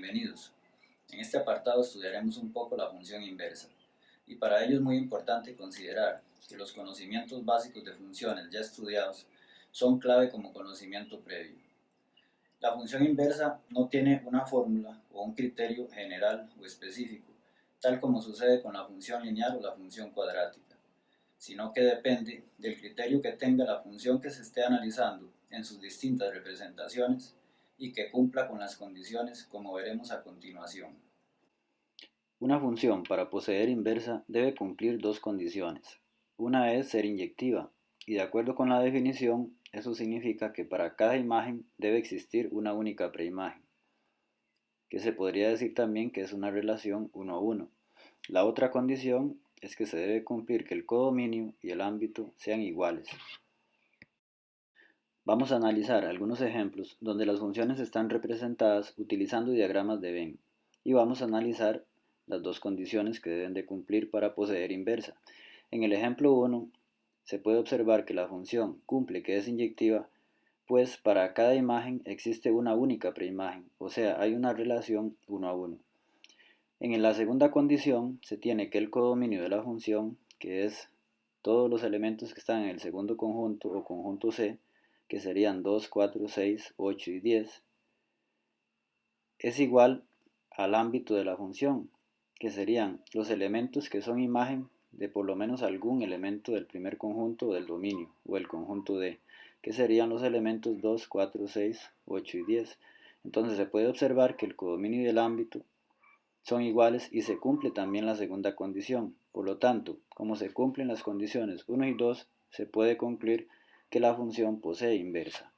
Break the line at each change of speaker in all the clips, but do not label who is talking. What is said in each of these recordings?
bienvenidos. En este apartado estudiaremos un poco la función inversa y para ello es muy importante considerar que los conocimientos básicos de funciones ya estudiados son clave como conocimiento previo. La función inversa no tiene una fórmula o un criterio general o específico, tal como sucede con la función lineal o la función cuadrática, sino que depende del criterio que tenga la función que se esté analizando en sus distintas representaciones y que cumpla con las condiciones como veremos a continuación.
Una función para poseer inversa debe cumplir dos condiciones. Una es ser inyectiva, y de acuerdo con la definición, eso significa que para cada imagen debe existir una única preimagen, que se podría decir también que es una relación 1 a 1. La otra condición es que se debe cumplir que el codominio y el ámbito sean iguales. Vamos a analizar algunos ejemplos donde las funciones están representadas utilizando diagramas de Venn y vamos a analizar las dos condiciones que deben de cumplir para poseer inversa. En el ejemplo 1 se puede observar que la función cumple que es inyectiva, pues para cada imagen existe una única preimagen, o sea, hay una relación 1 a 1. En la segunda condición se tiene que el codominio de la función, que es todos los elementos que están en el segundo conjunto o conjunto C, que serían 2, 4, 6, 8 y 10, es igual al ámbito de la función, que serían los elementos que son imagen de por lo menos algún elemento del primer conjunto del dominio o el conjunto D, que serían los elementos 2, 4, 6, 8 y 10. Entonces se puede observar que el codominio y el ámbito son iguales y se cumple también la segunda condición. Por lo tanto, como se cumplen las condiciones 1 y 2, se puede concluir que la función posee inversa.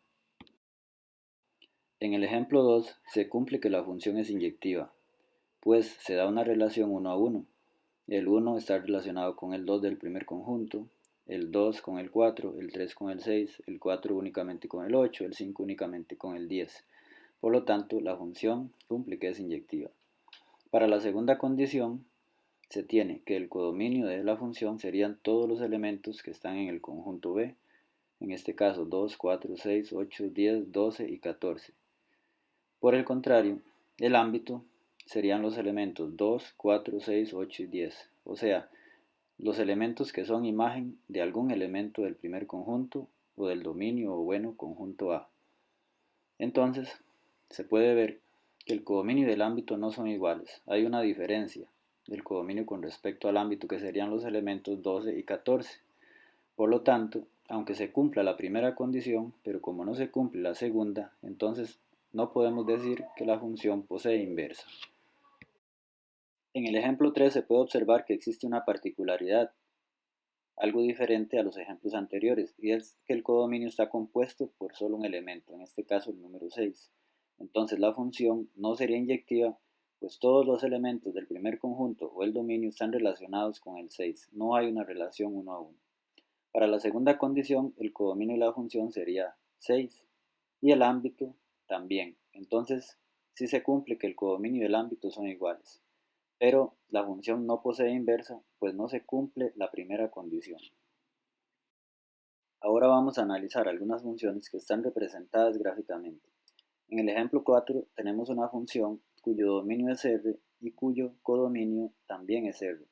En el ejemplo 2 se cumple que la función es inyectiva, pues se da una relación 1 a 1. El 1 está relacionado con el 2 del primer conjunto, el 2 con el 4, el 3 con el 6, el 4 únicamente con el 8, el 5 únicamente con el 10. Por lo tanto, la función cumple que es inyectiva. Para la segunda condición, se tiene que el codominio de la función serían todos los elementos que están en el conjunto B, en este caso 2, 4, 6, 8, 10, 12 y 14. Por el contrario, el ámbito serían los elementos 2, 4, 6, 8 y 10, o sea, los elementos que son imagen de algún elemento del primer conjunto o del dominio o bueno conjunto A. Entonces, se puede ver que el codominio y el ámbito no son iguales, hay una diferencia del codominio con respecto al ámbito que serían los elementos 12 y 14. Por lo tanto, aunque se cumpla la primera condición, pero como no se cumple la segunda, entonces no podemos decir que la función posee inversa. En el ejemplo 3 se puede observar que existe una particularidad, algo diferente a los ejemplos anteriores, y es que el codominio está compuesto por solo un elemento, en este caso el número 6. Entonces la función no sería inyectiva, pues todos los elementos del primer conjunto o el dominio están relacionados con el 6, no hay una relación 1 a 1. Para la segunda condición, el codominio de la función sería 6 y el ámbito también. Entonces, sí se cumple que el codominio y el ámbito son iguales, pero la función no posee inversa, pues no se cumple la primera condición. Ahora vamos a analizar algunas funciones que están representadas gráficamente. En el ejemplo 4 tenemos una función cuyo dominio es R y cuyo codominio también es R.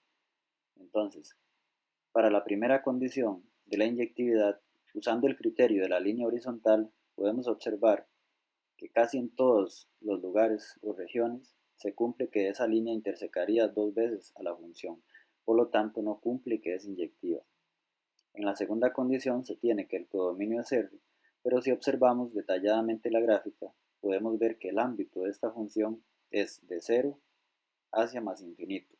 Entonces, para la primera condición de la inyectividad, usando el criterio de la línea horizontal, podemos observar que casi en todos los lugares o regiones se cumple que esa línea intersecaría dos veces a la función, por lo tanto no cumple que es inyectiva. En la segunda condición se tiene que el codominio es R, pero si observamos detalladamente la gráfica, podemos ver que el ámbito de esta función es de 0 hacia más infinito.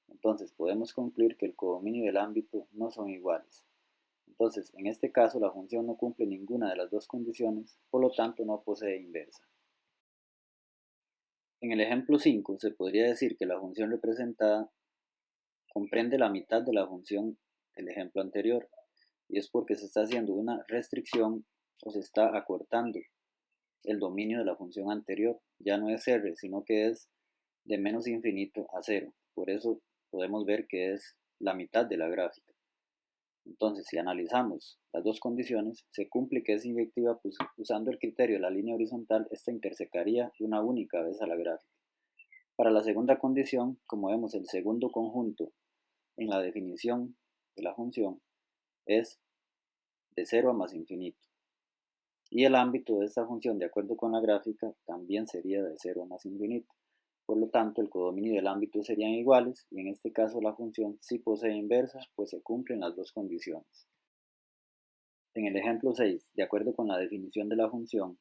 Entonces podemos concluir que el codominio y el ámbito no son iguales. Entonces, en este caso la función no cumple ninguna de las dos condiciones, por lo tanto no posee inversa. En el ejemplo 5 se podría decir que la función representada comprende la mitad de la función del ejemplo anterior, y es porque se está haciendo una restricción o se está acortando el dominio de la función anterior. Ya no es R, sino que es de menos infinito a 0. Por eso podemos ver que es la mitad de la gráfica. Entonces, si analizamos las dos condiciones, se cumple que es inyectiva, pues usando el criterio de la línea horizontal, esta intersecaría una única vez a la gráfica. Para la segunda condición, como vemos, el segundo conjunto en la definición de la función es de 0 a más infinito. Y el ámbito de esta función, de acuerdo con la gráfica, también sería de 0 a más infinito. Por lo tanto, el codominio y el ámbito serían iguales, y en este caso la función sí posee inversa, pues se cumplen las dos condiciones. En el ejemplo 6, de acuerdo con la definición de la función,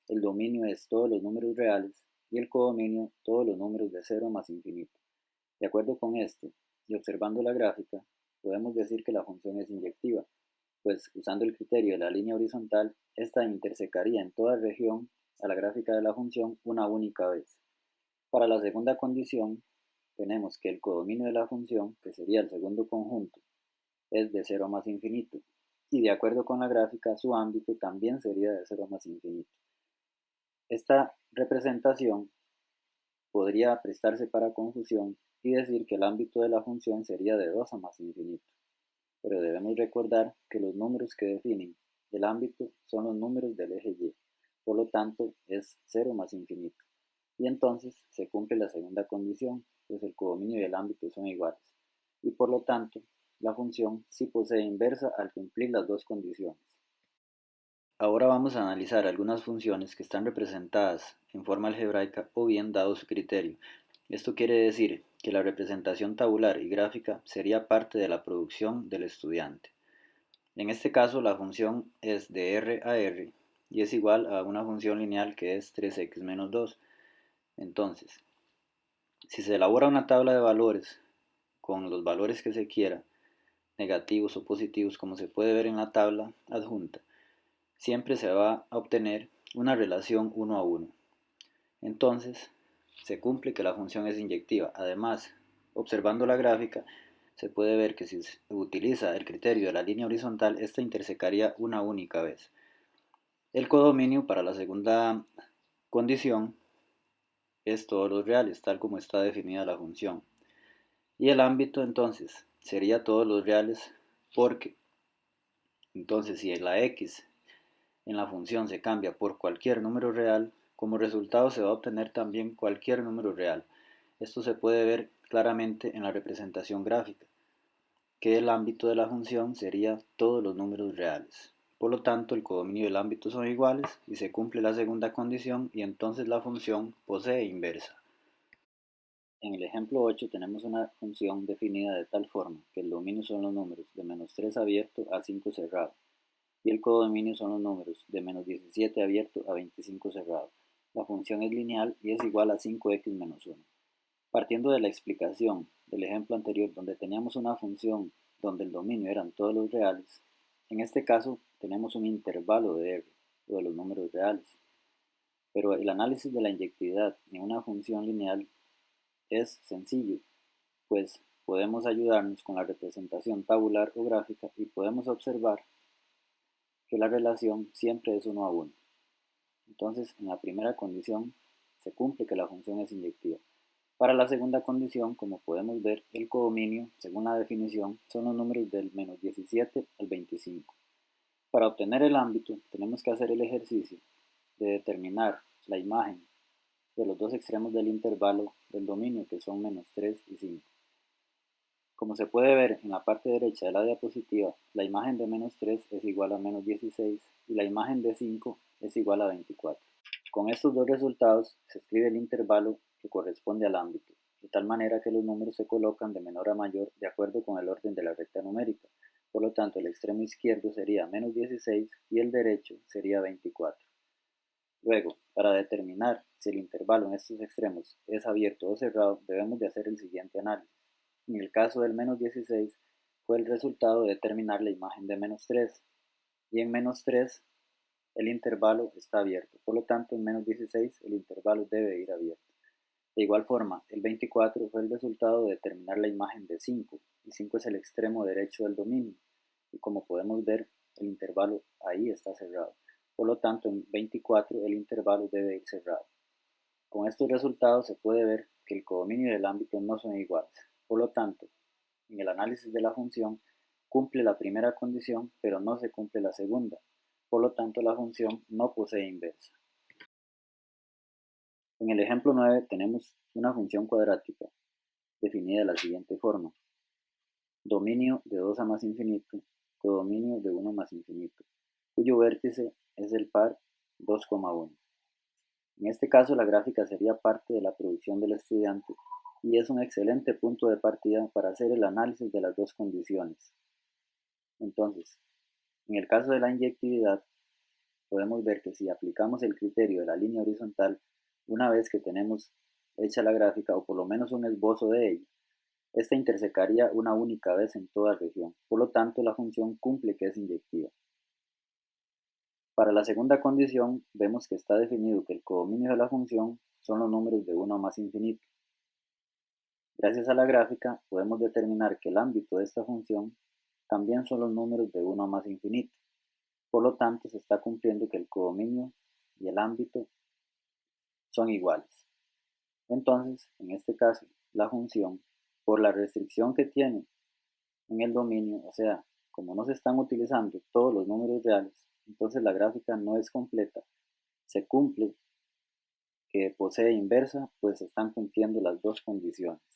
el dominio es todos los números reales y el codominio todos los números de 0 más infinito. De acuerdo con esto, y observando la gráfica, podemos decir que la función es inyectiva, pues usando el criterio de la línea horizontal, esta intersecaría en toda región a la gráfica de la función una única vez. Para la segunda condición, tenemos que el codominio de la función, que sería el segundo conjunto, es de 0 más infinito, y de acuerdo con la gráfica, su ámbito también sería de 0 más infinito. Esta representación podría prestarse para confusión y decir que el ámbito de la función sería de 2 a más infinito, pero debemos recordar que los números que definen el ámbito son los números del eje Y, por lo tanto es 0 más infinito. Y entonces se cumple la segunda condición, pues el codominio y el ámbito son iguales, y por lo tanto la función sí posee inversa al cumplir las dos condiciones. Ahora vamos a analizar algunas funciones que están representadas en forma algebraica o bien dado su criterio. Esto quiere decir que la representación tabular y gráfica sería parte de la producción del estudiante. En este caso la función es de R a R y es igual a una función lineal que es 3x menos 2. Entonces, si se elabora una tabla de valores con los valores que se quiera, negativos o positivos como se puede ver en la tabla adjunta, siempre se va a obtener una relación 1 a 1. Entonces, se cumple que la función es inyectiva. Además, observando la gráfica, se puede ver que si se utiliza el criterio de la línea horizontal, esta intersecaría una única vez. El codominio para la segunda condición es todos los reales, tal como está definida la función. Y el ámbito entonces sería todos los reales porque entonces si la x en la función se cambia por cualquier número real, como resultado se va a obtener también cualquier número real. Esto se puede ver claramente en la representación gráfica, que el ámbito de la función sería todos los números reales. Por lo tanto, el codominio y el ámbito son iguales y se cumple la segunda condición y entonces la función posee inversa. En el ejemplo 8 tenemos una función definida de tal forma que el dominio son los números de menos 3 abierto a 5 cerrado y el codominio son los números de menos 17 abierto a 25 cerrado. La función es lineal y es igual a 5x menos 1. Partiendo de la explicación del ejemplo anterior donde teníamos una función donde el dominio eran todos los reales, en este caso tenemos un intervalo de R o de los números reales. Pero el análisis de la inyectividad en una función lineal es sencillo, pues podemos ayudarnos con la representación tabular o gráfica y podemos observar que la relación siempre es 1 a 1. Entonces, en la primera condición se cumple que la función es inyectiva. Para la segunda condición, como podemos ver, el codominio, según la definición, son los números del menos 17 al 25. Para obtener el ámbito, tenemos que hacer el ejercicio de determinar la imagen de los dos extremos del intervalo del dominio, que son menos 3 y 5. Como se puede ver en la parte derecha de la diapositiva, la imagen de menos 3 es igual a menos 16 y la imagen de 5 es igual a 24. Con estos dos resultados se escribe el intervalo que corresponde al ámbito, de tal manera que los números se colocan de menor a mayor de acuerdo con el orden de la recta numérica. Por lo tanto, el extremo izquierdo sería menos 16 y el derecho sería 24. Luego, para determinar si el intervalo en estos extremos es abierto o cerrado, debemos de hacer el siguiente análisis. En el caso del menos 16, fue el resultado de determinar la imagen de menos 3, y en menos 3 el intervalo está abierto, por lo tanto en menos 16 el intervalo debe ir abierto. De igual forma, el 24 fue el resultado de determinar la imagen de 5, y 5 es el extremo derecho del dominio, y como podemos ver, el intervalo ahí está cerrado. Por lo tanto, en 24 el intervalo debe ir cerrado. Con estos resultados se puede ver que el codominio y el ámbito no son iguales. Por lo tanto, en el análisis de la función, cumple la primera condición, pero no se cumple la segunda. Por lo tanto, la función no posee inversa. En el ejemplo 9 tenemos una función cuadrática definida de la siguiente forma: dominio de 2 a más infinito, codominio de 1 más infinito, cuyo vértice es el par 2,1. En este caso la gráfica sería parte de la producción del estudiante y es un excelente punto de partida para hacer el análisis de las dos condiciones. Entonces, en el caso de la inyectividad, podemos ver que si aplicamos el criterio de la línea horizontal, una vez que tenemos hecha la gráfica, o por lo menos un esbozo de ella, esta intersecaría una única vez en toda región. Por lo tanto, la función cumple que es inyectiva. Para la segunda condición, vemos que está definido que el codominio de la función son los números de 1 a más infinito. Gracias a la gráfica, podemos determinar que el ámbito de esta función también son los números de 1 a más infinito. Por lo tanto, se está cumpliendo que el codominio y el ámbito son iguales. Entonces, en este caso, la función, por la restricción que tiene en el dominio, o sea, como no se están utilizando todos los números reales, entonces la gráfica no es completa. Se cumple que posee inversa, pues se están cumpliendo las dos condiciones.